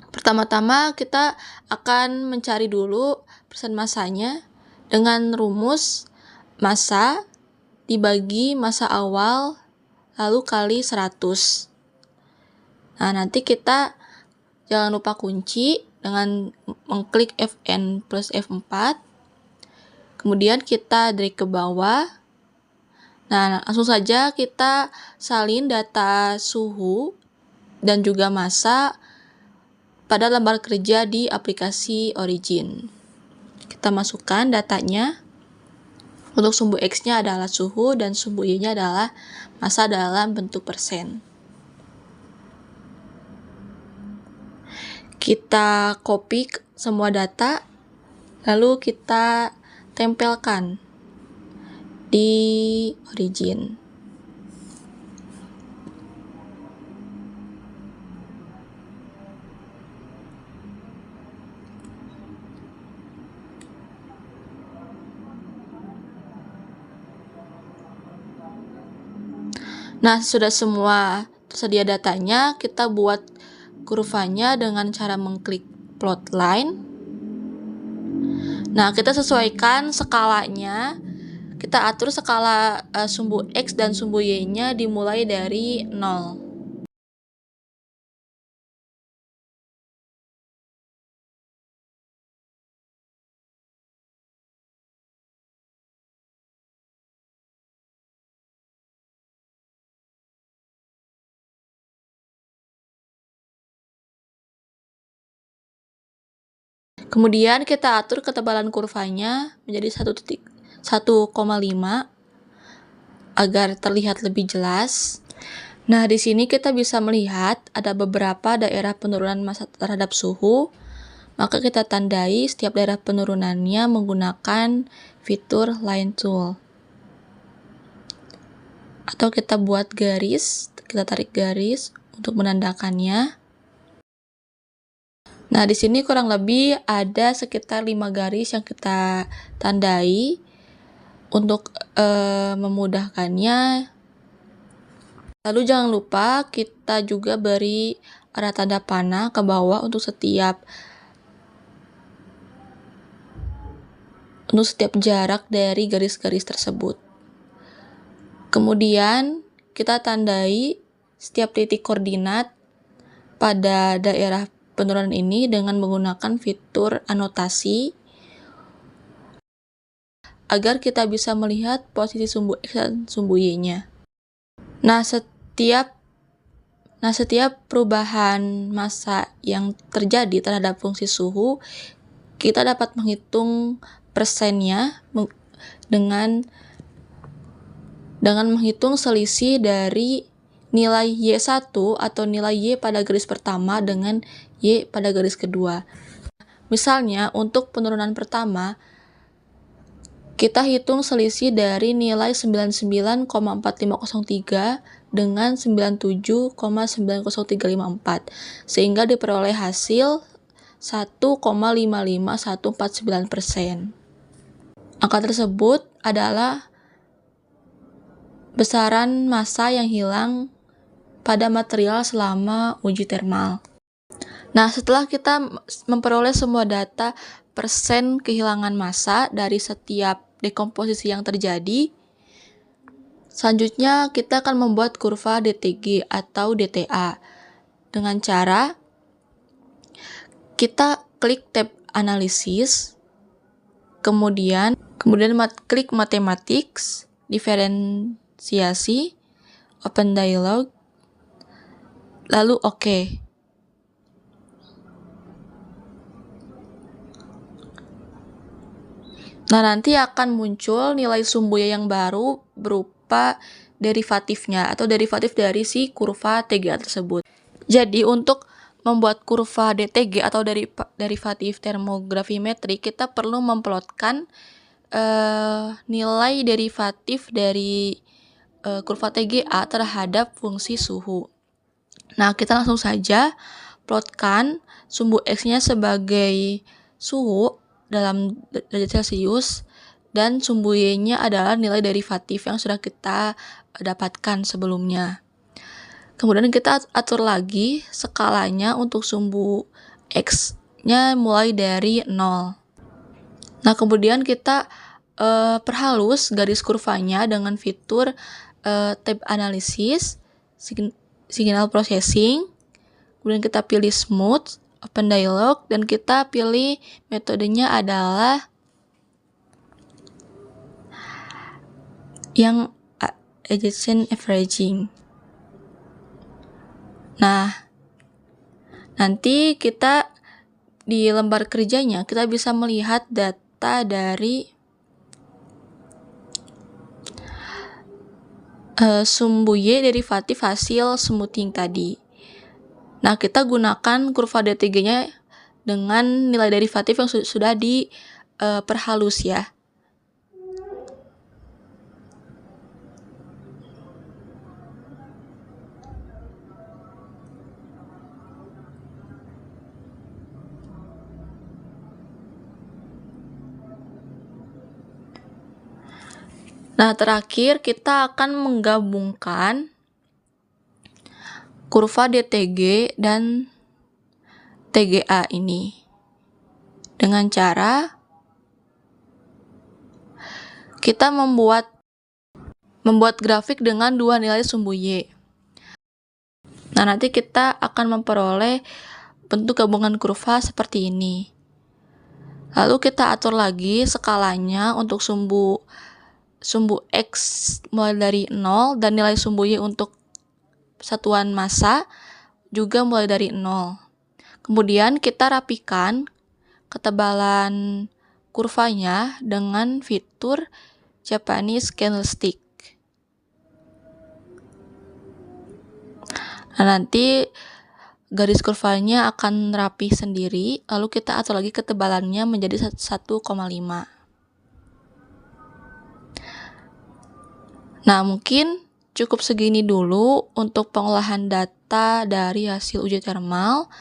Pertama-tama kita akan mencari dulu persen massanya dengan rumus massa dibagi massa awal lalu kali 100. Nah, nanti kita jangan lupa kunci dengan mengklik Fn plus F4. Kemudian kita drag ke bawah. Nah, langsung saja kita salin data suhu dan juga massa pada lembar kerja di aplikasi Origin. Kita masukkan datanya. Untuk sumbu X-nya adalah suhu dan sumbu Y-nya adalah massa dalam bentuk persen. Kita copy semua data, lalu kita tempelkan di Origin. Nah, sudah semua tersedia datanya, kita buat kurvanya dengan cara mengklik plot line. Nah, kita sesuaikan skalanya. Kita atur skala sumbu X dan sumbu Y-nya dimulai dari 0. Kemudian kita atur ketebalan kurvanya menjadi 1,5 agar terlihat lebih jelas. Nah, di sini kita bisa melihat ada beberapa daerah penurunan massa terhadap suhu. Maka kita tandai setiap daerah penurunannya menggunakan fitur line tool. Atau kita buat garis, kita tarik garis untuk menandakannya. Nah, di sini kurang lebih ada sekitar 5 garis yang kita tandai. Untuk memudahkannya, lalu jangan lupa kita juga beri arah tanda panah ke bawah untuk setiap jarak dari garis-garis tersebut. Kemudian kita tandai setiap titik koordinat pada daerah penurunan ini dengan menggunakan fitur anotasi agar kita bisa melihat posisi sumbu X dan sumbu Y-nya. Nah, setiap perubahan massa yang terjadi terhadap fungsi suhu, kita dapat menghitung persennya dengan menghitung selisih dari nilai Y1 atau nilai Y pada garis pertama dengan Y pada garis kedua. Misalnya, untuk penurunan pertama, kita hitung selisih dari nilai 99,4503 dengan 97,90354, sehingga diperoleh hasil 1,55149%. Angka tersebut adalah besaran massa yang hilang pada material selama uji termal. Nah, setelah kita memperoleh semua data persen kehilangan massa dari setiap dekomposisi yang terjadi, selanjutnya kita akan membuat kurva DTG atau DTA dengan cara kita klik tab analisis, kemudian klik mathematics, diferensiasi, open dialog, lalu OK. Nah, nanti akan muncul nilai sumbu Y yang baru berupa derivatifnya atau derivatif dari si kurva TGA tersebut. Jadi, untuk membuat kurva DTG atau derivatif termografimetri, kita perlu memplotkan nilai derivatif dari kurva TGA terhadap fungsi suhu. Nah, kita langsung saja plotkan sumbu X-nya sebagai suhu dalam derajat Celcius dan sumbu Y-nya adalah nilai derivatif yang sudah kita dapatkan sebelumnya. Kemudian kita atur lagi skalanya untuk sumbu X-nya mulai dari 0. Nah, kemudian kita perhalus garis kurvanya dengan fitur tab analysis, signal processing, kemudian kita pilih smooth, open dialog, dan kita pilih metodenya adalah yang adjacent averaging. Nah, nanti kita di lembar kerjanya kita bisa melihat data dari sumbu Y derivatif hasil smoothing tadi. Nah, kita gunakan kurva DTG-nya dengan nilai derivatif yang sudah diperhalus ya. Nah, terakhir kita akan menggabungkan kurva DTG dan TGA ini dengan cara kita membuat grafik dengan dua nilai sumbu Y. Nah, nanti kita akan memperoleh bentuk gabungan kurva seperti ini. Lalu kita atur lagi skalanya untuk sumbu X mulai dari 0 dan nilai sumbu Y untuk satuan massa juga mulai dari 0. Kemudian kita rapikan ketebalan kurvanya dengan fitur Japanese candlestick. Nah, nanti garis kurvanya akan rapi sendiri, lalu kita atur lagi ketebalannya menjadi 1,5. Nah, mungkin cukup segini dulu untuk pengolahan data dari hasil uji thermal.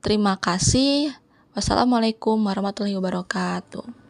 Terima kasih. Wassalamualaikum warahmatullahi wabarakatuh.